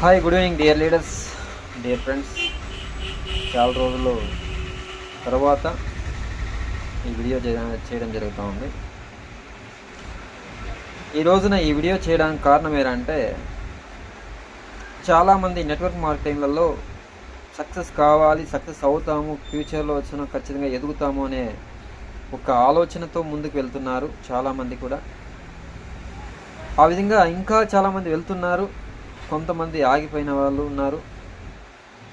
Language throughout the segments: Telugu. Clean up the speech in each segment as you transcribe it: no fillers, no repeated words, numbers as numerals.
Hi, good evening dear leaders, dear friends. చాలా రోజుల తర్వాత ఈ వీడియో చేయడం జరుగుతూ ఉంది. ఈ రోజున ఈ వీడియో చేయడానికి కారణం ఏంటంటే, చాలామంది నెట్వర్క్ మార్కెటింగ్లలో సక్సెస్ కావాలి, సక్సెస్ అవుతాము, ఫ్యూచర్లో వచ్చిన ఖచ్చితంగా ఎదుగుతాము అనే ఒక ఆలోచనతో ముందుకు వెళ్తున్నారు. చాలామంది కూడా ఆ విధంగా ఇంకా చాలామంది వెళ్తున్నారు. కొంతమంది ఆగిపోయిన వాళ్ళు ఉన్నారు.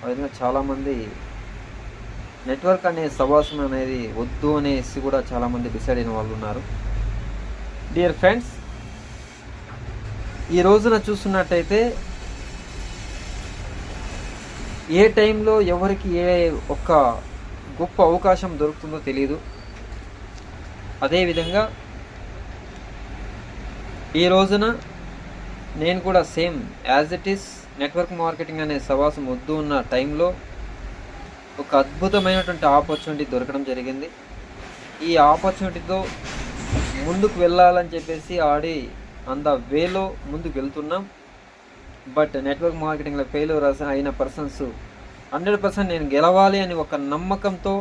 ఆ విధంగా చాలామంది నెట్వర్క్ అనే సవాసం అనేది వద్దు అనేసి కూడా చాలామంది డిసైడ్ అయిన వాళ్ళు ఉన్నారు. డియర్ ఫ్రెండ్స్, ఈ రోజున చూస్తున్నట్టయితే ఏ టైంలో ఎవరికి ఏ ఒక్క గొప్ప అవకాశం దొరుకుతుందో తెలియదు. అదేవిధంగా ఈ రోజున నేను కూడా same as it is network marketing అనే సవాసం వద్దు ఉన్న టైంలో ఒక అద్భుతమైనటువంటి ఆపర్చునిటీ దొరకడం జరిగింది. ఈ ఆపర్చునిటీతో ముందుకు వెళ్ళాలని చెప్పేసి అంద వేలో ముందుకు వెళ్తున్నాం. బట్ నెట్వర్క్ మార్కెటింగ్లో ఫెయిల్యూర్ అయిన పర్సన్స్ 100% నేను గెలవాలి అని ఒక నమ్మకంతో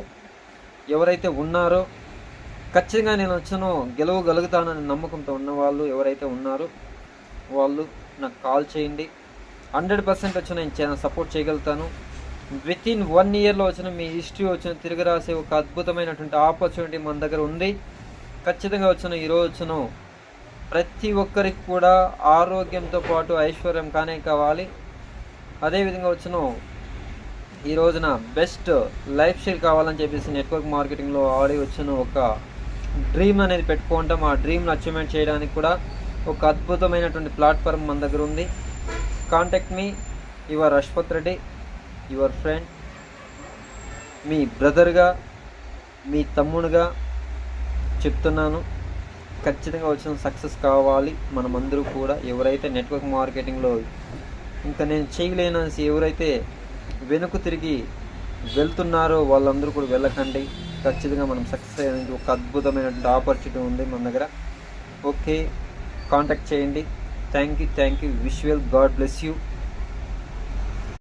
ఎవరైతే ఉన్నారో, ఖచ్చితంగా నేను గెలవగలుగుతానని నమ్మకంతో ఉన్నవాళ్ళు ఎవరైతే ఉన్నారో వాళ్ళు నాకు కాల్ చేయండి. 100% వచ్చి నేను సపోర్ట్ చేయగలుగుతాను. వితిన్ 1 ఇయర్లో వచ్చిన మీ హిస్టరీ వచ్చిన తిరిగి రాసే ఒక అద్భుతమైనటువంటి ఆపర్చునిటీ మన దగ్గర ఉంది. ఖచ్చితంగా ఈరోజు వచ్చిన ప్రతి ఒక్కరికి కూడా ఆరోగ్యంతో పాటు ఐశ్వర్యం కావాలి. అదేవిధంగా ఈ రోజున బెస్ట్ లైఫ్ స్టైల్ కావాలని చెప్పేసి నెట్వర్క్ మార్కెటింగ్లో వచ్చిన ఒక డ్రీమ్ అనేది పెట్టుకుంటాం. ఆ డ్రీమ్ని అచీవ్మెంట్ చేయడానికి కూడా ఒక అద్భుతమైనటువంటి ప్లాట్ఫామ్ మన దగ్గర ఉంది. Contact me, your Ashwath Reddy, your friend, మీ బ్రదర్గా, మీ తమ్ముడుగా చెప్తున్నాను. ఖచ్చితంగా సక్సెస్ కావాలి మనమందరూ కూడా. ఎవరైతే నెట్వర్క్ మార్కెటింగ్లో ఇంకా నేను చేయలేనసి ఎవరైతే వెనుక తిరిగి వెళ్తున్నారో వాళ్ళందరూ కూడా వెళ్ళకండి. ఖచ్చితంగా మనం సక్సెస్ అయ్యేందుకు ఒక అద్భుతమైనటువంటి ఆపర్చునిటీ ఉంది మన దగ్గర. ఓకే, కాంటాక్ట్ చేయండి. Thank you. Wish you well. God bless you.